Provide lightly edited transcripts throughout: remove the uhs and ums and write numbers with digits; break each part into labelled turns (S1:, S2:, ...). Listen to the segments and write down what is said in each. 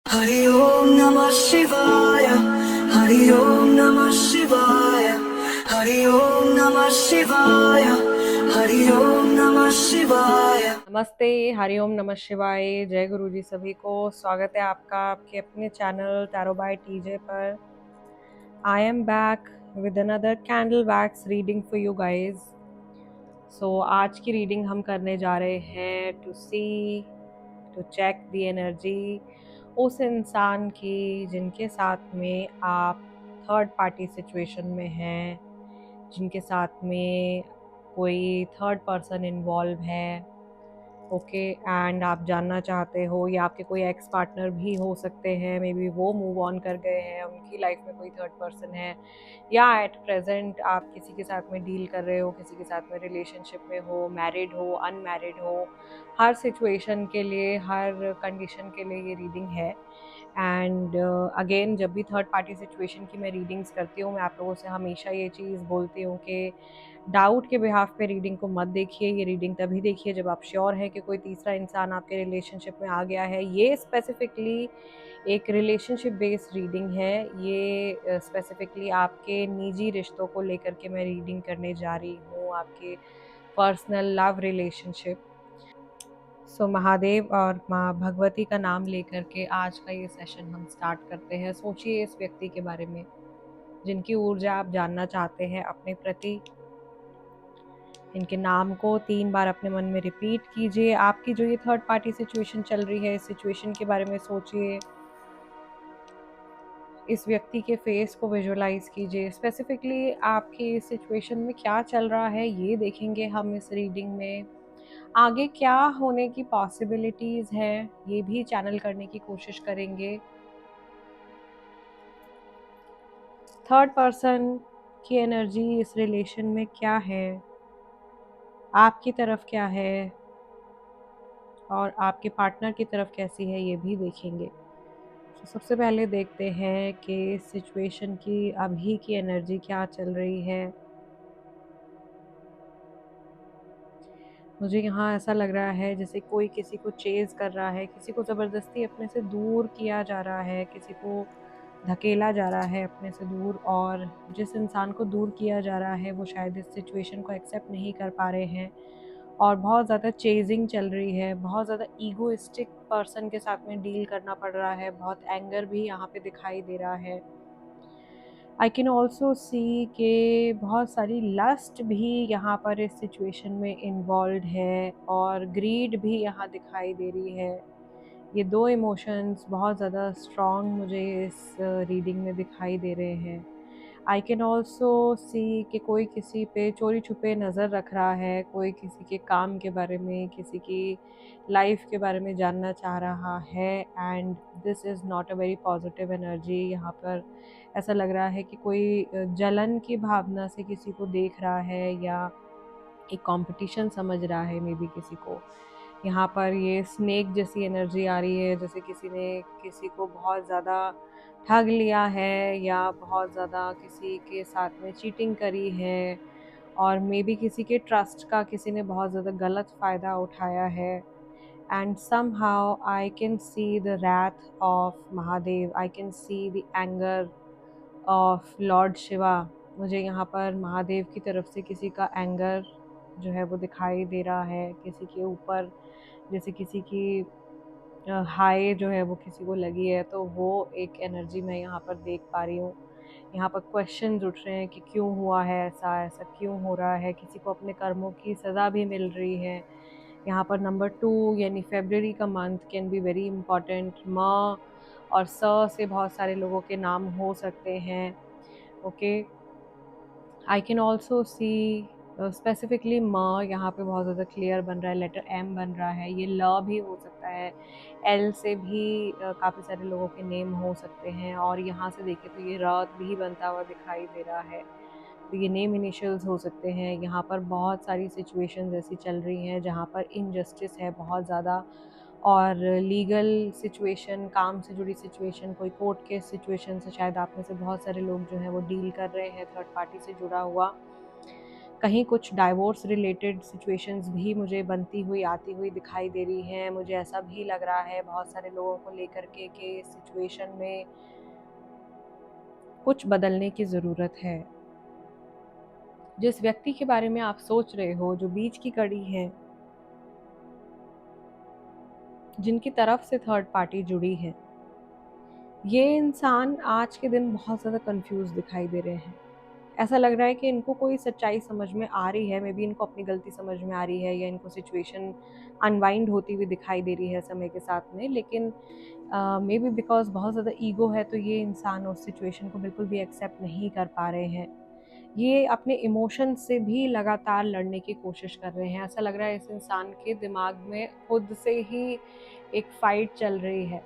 S1: हरि ओम नमः शिवाय। हरि ओम नमः शिवाय। हरि ओम नमः शिवाय। हरि ओम नमः शिवाय।
S2: नमस्ते, हरिओम नमः शिवाय। जय गुरु जी सभी को। स्वागत है आपका आपके अपने चैनल टैरो बाय टीजे पर। I am back with another candle wax reading for you guys. So आज की रीडिंग हम करने जा रहे हैं टू चेक द एनर्जी उस इंसान की जिनके साथ में आप थर्ड पार्टी सिचुएशन में हैं, जिनके साथ में कोई थर्ड पर्सन इन्वॉल्व है। ओके, एंड आप जानना चाहते हो, या आपके कोई एक्स पार्टनर भी हो सकते हैं, मे बी वो मूव ऑन कर गए हैं, उनकी लाइफ में कोई थर्ड पर्सन है, या एट प्रेजेंट आप किसी के साथ में डील कर रहे हो, किसी के साथ में रिलेशनशिप में हो, मैरिड हो, अनमैरिड हो। हर सिचुएशन के लिए, हर कंडीशन के लिए ये रीडिंग है। एंड अगेन जब भी थर्ड पार्टी सिचुएशन की मैं रीडिंग्स करती हूँ, मैं आप लोगों से हमेशा ये चीज़ बोलती हूँ कि डाउट के बिहाफ पे रीडिंग को मत देखिए। ये रीडिंग तभी देखिए जब आप श्योर हैं कि कोई तीसरा इंसान आपके रिलेशनशिप में आ गया है। ये स्पेसिफिकली एक रिलेशनशिप बेस्ड रीडिंग है। ये स्पेसिफिकली आपके निजी रिश्तों को लेकर के मैं रीडिंग करने जा रही हूँ, आपके पर्सनल लव रिलेशनशिप। सो महादेव और माँ भगवती का नाम लेकर के आज का ये सेशन हम स्टार्ट करते हैं। सोचिए इस व्यक्ति के बारे में जिनकी ऊर्जा आप जानना चाहते हैं अपने प्रति। इनके नाम को 3 बार अपने मन में रिपीट कीजिए। आपकी जो ये थर्ड पार्टी सिचुएशन चल रही है, इस सिचुएशन के बारे में सोचिए। इस व्यक्ति के फेस को विजुअलाइज कीजिए। स्पेसिफिकली आपकी इस सिचुएशन में क्या चल रहा है ये देखेंगे हम इस रीडिंग में। आगे क्या होने की पॉसिबिलिटीज है ये भी चैनल करने की कोशिश करेंगे। थर्ड पर्सन की एनर्जी इस रिलेशन में क्या है, आपकी तरफ क्या है, और आपके पार्टनर की तरफ कैसी है ये भी देखेंगे। तो सबसे पहले देखते हैं कि सिचुएशन की अभी की एनर्जी क्या चल रही है। मुझे यहाँ ऐसा लग रहा है जैसे कोई किसी को चेज कर रहा है, किसी को ज़बरदस्ती अपने से दूर किया जा रहा है, किसी को धकेला जा रहा है अपने से दूर, और जिस इंसान को दूर किया जा रहा है वो शायद इस सिचुएशन को एक्सेप्ट नहीं कर पा रहे हैं, और बहुत ज़्यादा चेजिंग चल रही है। बहुत ज़्यादा ईगोइस्टिक पर्सन के साथ में डील करना पड़ रहा है। बहुत एंगर भी यहाँ पे दिखाई दे रहा है। आई कैन ऑल्सो सी कि बहुत सारी लस्ट भी यहाँ पर इस सिचुएशन में इन्वॉल्व है, और ग्रीड भी यहाँ दिखाई दे रही है। ये दो इमोशंस बहुत ज़्यादा स्ट्रॉन्ग मुझे इस रीडिंग में दिखाई दे रहे हैं। आई कैन ऑल्सो सी कि कोई किसी पे चोरी छुपे नज़र रख रहा है, कोई किसी के काम के बारे में, किसी की लाइफ के बारे में जानना चाह रहा है। And this is not a very positive energy. यहाँ पर ऐसा लग रहा है कि कोई जलन की भावना से किसी को देख रहा है, या एक कंपटीशन समझ रहा है मे बी किसी को। यहाँ पर ये स्नेक जैसी एनर्जी आ रही है, जैसे किसी ने किसी को बहुत ज़्यादा ठग लिया है, या बहुत ज़्यादा किसी के साथ में चीटिंग करी है, और मे बी किसी के ट्रस्ट का किसी ने बहुत ज़्यादा गलत फ़ायदा उठाया है। And somehow I can see the wrath of Mahadev, I can see the anger of Lord Shiva। मुझे यहाँ पर महादेव की तरफ से किसी का एंगर जो है वो दिखाई दे रहा है किसी के ऊपर, जैसे किसी की हाई जो है वो किसी को लगी है, तो वो एक एनर्जी मैं यहाँ पर देख पा रही हूँ। यहाँ पर क्वेश्चन उठ रहे हैं कि क्यों हुआ है ऐसा, ऐसा क्यों हो रहा है। किसी को अपने कर्मों की सज़ा भी मिल रही है। यहाँ पर नंबर 2 यानी फेब्रुअरी का month can be very important. म और स से बहुत सारे लोगों के नाम हो सकते हैं। Okay, I can also see specifically um यहाँ पे बहुत ज़्यादा क्लियर बन रहा है। लेटर एम बन रहा है, ये ल भी हो सकता है। एल से भी काफ़ी सारे लोगों के नेम हो सकते हैं, और यहाँ से देखें तो ये र भी बनता हुआ दिखाई दे रहा है, तो ये नेम इनिशियल्स हो सकते हैं। यहाँ पर बहुत सारी सिचुएशंस ऐसी चल रही हैं जहाँ पर इनजस्टिस है बहुत ज़्यादा, और लीगल सिचुएशन, काम से जुड़ी सिचुएशन, कोई कोर्ट केस सिचुएशन से शायद आप में से बहुत सारे लोग जो हैं वो डील कर रहे हैं थर्ड पार्टी से जुड़ा हुआ। कहीं कुछ डाइवोर्स रिलेटेड सिचुएशंस भी मुझे बनती हुई आती हुई दिखाई दे रही हैं। मुझे ऐसा भी लग रहा है बहुत सारे लोगों को लेकर के कि इस सिचुएशन में कुछ बदलने की ज़रूरत है। जिस व्यक्ति के बारे में आप सोच रहे हो, जो बीच की कड़ी है, जिनकी तरफ से थर्ड पार्टी जुड़ी है, ये इंसान आज के दिन बहुत ज़्यादा कंफ्यूज दिखाई दे रहे हैं। ऐसा लग रहा है कि इनको कोई सच्चाई समझ में आ रही है, मे बी इनको अपनी गलती समझ में आ रही है या इनको सिचुएशन अनवाइंड होती हुई दिखाई दे रही है समय के साथ में, लेकिन मे बी बिकॉज बहुत ज़्यादा ईगो है तो ये इंसान उस सिचुएशन को बिल्कुल भी एक्सेप्ट नहीं कर पा रहे हैं। ये अपने इमोशन से भी लगातार लड़ने की कोशिश कर रहे हैं। ऐसा लग रहा है इस इंसान के दिमाग में खुद से ही एक फाइट चल रही है।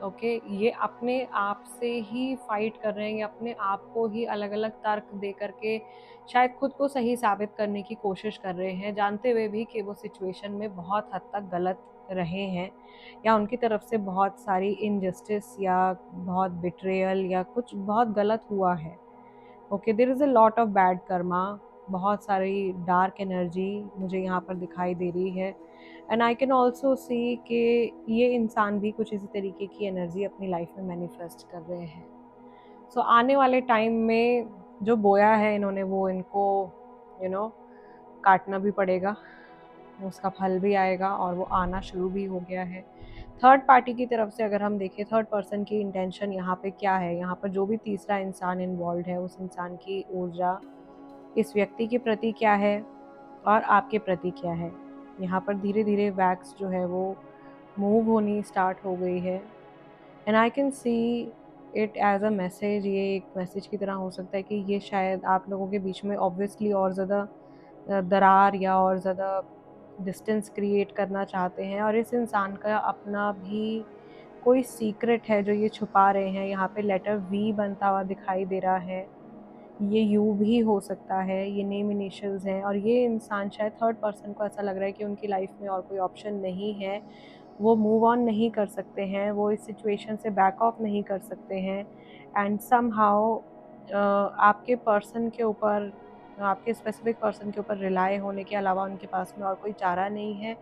S2: ओके, ये अपने आप से ही फाइट कर रहे हैं, ये अपने आप को ही अलग अलग तर्क दे करके शायद खुद को सही साबित करने की कोशिश कर रहे हैं, जानते हुए भी कि वो सिचुएशन में बहुत हद तक गलत रहे हैं या उनकी तरफ से बहुत सारी इनजस्टिस या बहुत बिट्रेयल या कुछ बहुत गलत हुआ है। Okay, there is a lot of bad karma, बहुत सारी डार्क एनर्जी मुझे यहाँ पर दिखाई दे रही है। एंड आई कैन ऑल्सो सी कि ये इंसान भी कुछ इसी तरीके की एनर्जी अपनी लाइफ में मैनिफेस्ट कर रहे हैं। सो आने वाले टाइम में जो बोया है इन्होंने वो इनको काटना भी पड़ेगा, उसका फल भी आएगा और वो आना शुरू भी हो गया है। थर्ड पार्टी की तरफ से अगर हम देखें थर्ड पर्सन की इंटेंशन यहाँ पे क्या है, यहाँ पर जो भी तीसरा इंसान इन्वॉल्व है उस इंसान की ऊर्जा इस व्यक्ति के प्रति क्या है और आपके प्रति क्या है। यहाँ पर धीरे धीरे वैक्स जो है वो मूव होनी स्टार्ट हो गई है and I can see it as a message. ये एक मैसेज की तरह हो सकता है कि ये शायद आप लोगों के बीच में ऑब्वियसली और ज़्यादा दरार या और ज़्यादा डिस्टेंस क्रिएट करना चाहते हैं और इस इंसान का अपना भी कोई सीक्रेट है जो ये छुपा रहे हैं। यहाँ पे लेटर वी बनता हुआ दिखाई दे रहा है, ये यू भी हो सकता है, ये नेम इनिशियल्स हैं और ये इंसान शायद थर्ड पर्सन को ऐसा लग रहा है कि उनकी लाइफ में और कोई ऑप्शन नहीं है, वो मूव ऑन नहीं कर सकते हैं, वो इस सिचुएशन से बैक ऑफ नहीं कर सकते हैं एंड समहाउ आपके पर्सन के ऊपर, आपके स्पेसिफिक पर्सन के ऊपर रिलाई होने के अलावा उनके पास में और कोई चारा नहीं है।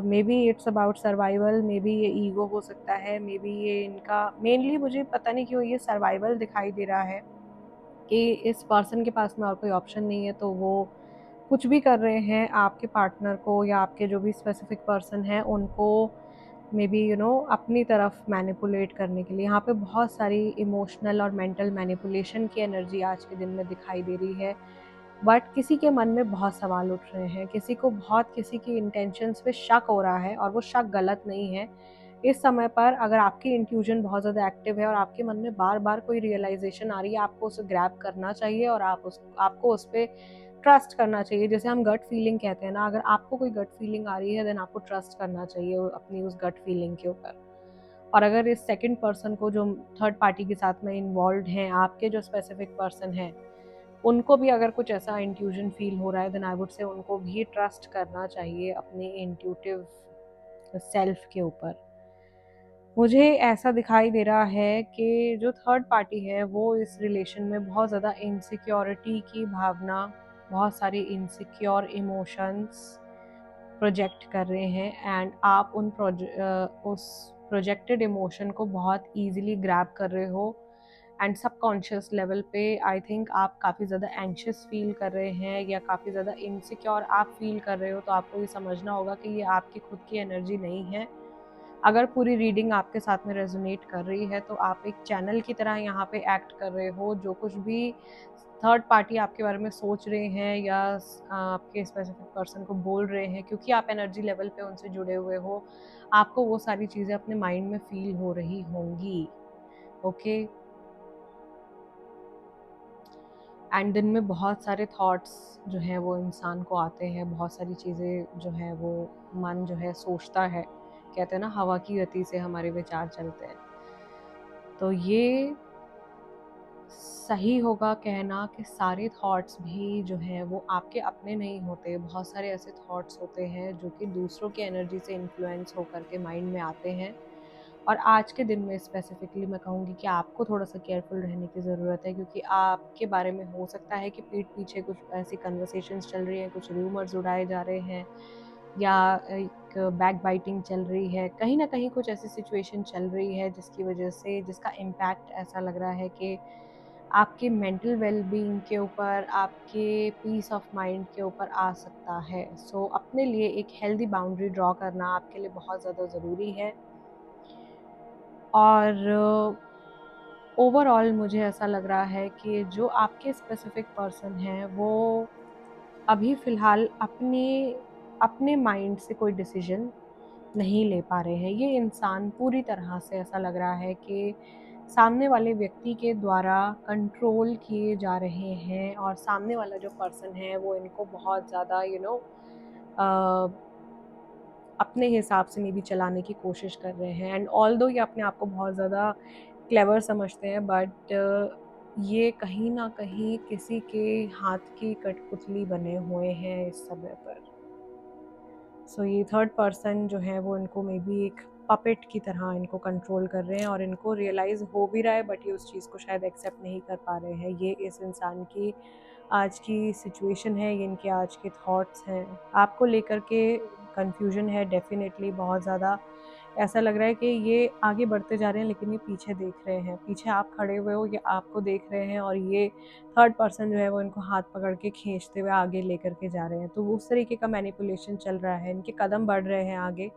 S2: May be it's about survival, may be ये ईगो हो सकता है, मे बी ये इनका मेनली मुझे पता नहीं क्यों ये सर्वाइवल दिखाई दे रहा है कि इस पर्सन के पास में और कोई ऑप्शन नहीं है तो वो कुछ भी कर रहे हैं आपके पार्टनर को या आपके जो भी स्पेसिफिक पर्सन हैं उनको मे बी अपनी तरफ मैनिपुलेट करने के लिए। यहाँ पे बहुत सारी इमोशनल और मेंटल मैनिपुलेशन की एनर्जी आज के दिन में दिखाई दे रही है, बट किसी के मन में बहुत सवाल उठ रहे हैं, किसी को बहुत किसी की इंटेंशंस पे शक हो रहा है और वो शक गलत नहीं है। इस समय पर अगर आपकी इंट्यूजन बहुत ज़्यादा एक्टिव है और आपके मन में बार बार कोई रियलाइजेशन आ रही है, आपको उसे ग्रैब करना चाहिए और आपको उस पर ट्रस्ट करना चाहिए। जैसे हम गट फीलिंग कहते हैं ना, अगर आपको कोई गट फीलिंग आ रही है देन आपको ट्रस्ट करना चाहिए अपनी उस गट फीलिंग के ऊपर। और अगर इस सेकंड पर्सन को जो थर्ड पार्टी के साथ में इन्वॉल्व हैं, आपके जो स्पेसिफिक पर्सन हैं, उनको भी अगर कुछ ऐसा इंट्यूजन फील हो रहा है देन आई वुड से उनको भी ट्रस्ट करना चाहिए अपने इंट्यूटिव सेल्फ के ऊपर। मुझे ऐसा दिखाई दे रहा है कि जो थर्ड पार्टी है वो इस रिलेशन में बहुत ज़्यादा इनसिक्योरिटी की भावना, बहुत सारी इनसिक्योर इमोशंस प्रोजेक्ट कर रहे हैं एंड आप उस प्रोजेक्टेड इमोशन को बहुत ईजिली ग्रैब कर रहे हो एंड सबकॉन्शियस लेवल पे आई थिंक आप काफ़ी ज़्यादा एंशियस फील कर रहे हैं या काफ़ी ज़्यादा इनसिक्योर आप फील कर रहे हो। तो आपको ये समझना होगा कि ये आपकी खुद की एनर्जी नहीं है। अगर पूरी रीडिंग आपके साथ में रेजोनेट कर रही है तो आप एक चैनल की तरह यहाँ पे एक्ट कर रहे हो। जो कुछ भी थर्ड पार्टी आपके बारे में सोच रहे हैं या आपके स्पेसिफिक पर्सन को बोल रहे हैं, क्योंकि आप एनर्जी लेवल पे उनसे जुड़े हुए हो, आपको वो सारी चीज़ें अपने माइंड में फील हो रही होंगी। ओके, एंड दिन में बहुत सारे थॉट्स जो हैं वो इंसान को आते हैं, बहुत सारी चीज़ें जो है वो मन जो है सोचता है। कहते हैं ना हवा की गति से हमारे विचार चलते हैं। तो ये सही होगा कहना कि सारे थॉट्स भी जो हैं वो आपके अपने नहीं होते। बहुत सारे ऐसे थॉट्स होते हैं जो कि दूसरों की एनर्जी से इन्फ्लुएंस होकर के माइंड में आते हैं और आज के दिन में स्पेसिफिकली मैं कहूँगी कि आपको थोड़ा-सा केयरफुल रहने की ज़रूरत है, क्योंकि आपके बारे में हो सकता है कि पीठ पीछे कुछ ऐसी कन्वर्सेशंस चल रही हैं, कुछ रूमर्स उड़ाए जा रहे हैं, या एक बैकबाइटिंग चल रही है। कहीं न कहीं कुछ ऐसी सिचुएशन चल रही है जिसकी वजह से, जिसका इम्पैक्ट ऐसा लग रहा है कि आपके मेंटल वेल-बीइंग के ऊपर, आपके पीस ऑफ माइंड के ऊपर आ सकता है। सो अपने लिए एक हेल्दी बाउंड्री ड्रॉ करना आपके लिए बहुत ज़्यादा ज़रूरी है। और ओवरऑल मुझे ऐसा लग रहा है कि जो आपके स्पेसिफिक पर्सन हैं, वो अभी फ़िलहाल अपने अपने माइंड से कोई डिसीज़न नहीं ले पा रहे हैं। ये इंसान पूरी तरह से ऐसा लग रहा है कि सामने वाले व्यक्ति के द्वारा कंट्रोल किए जा रहे हैं, और सामने वाला जो पर्सन है वो इनको बहुत ज़्यादा अ, अपने हिसाब से मे बी चलाने की कोशिश कर रहे हैं। एंड ऑल्दो ये अपने आप को बहुत ज़्यादा क्लेवर समझते हैं, बट ये कहीं न कहीं किसी के हाथ की कठपुतली बने हुए हैं इस समय पर। सो ये थर्ड पर्सन जो है वो इनको मे बी एक पपेट की तरह इनको कंट्रोल कर रहे हैं, और इनको रियलाइज़ हो भी रहा है, बट ये उस चीज़ को शायद एक्सेप्ट नहीं कर पा रहे हैं। ये इस इंसान की आज की सिचुएशन है, ये इनके आज के थॉट्स हैं। आपको लेकर के कन्फ्यूजन है डेफ़िनेटली बहुत ज़्यादा। ऐसा लग रहा है कि ये आगे बढ़ते जा रहे हैं, लेकिन ये पीछे देख रहे हैं। पीछे आप खड़े हुए हो, ये आपको देख रहे हैं, और ये थर्ड पर्सन जो है वो इनको हाथ पकड़ के खींचते हुए आगे लेकर के जा रहे हैं। तो उस तरीके का मैनिपुलेशन चल रहा है। इनके कदम बढ़ रहे हैं आगे,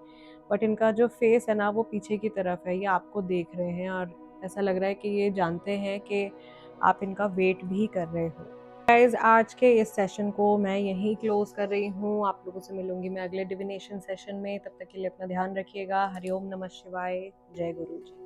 S2: बट इनका जो फेस है ना वो पीछे की तरफ है। ये आपको देख रहे हैं, और ऐसा लग रहा है कि ये जानते हैं कि आप इनका वेट भी कर रहे हो। गाइस, आज के इस सेशन को मैं यहीं क्लोज कर रही हूँ। आप लोगों से मिलूंगी मैं अगले डिविनेशन सेशन में। तब तक के लिए अपना ध्यान रखिएगा। हरिओम नमः शिवाय। जय गुरु जी।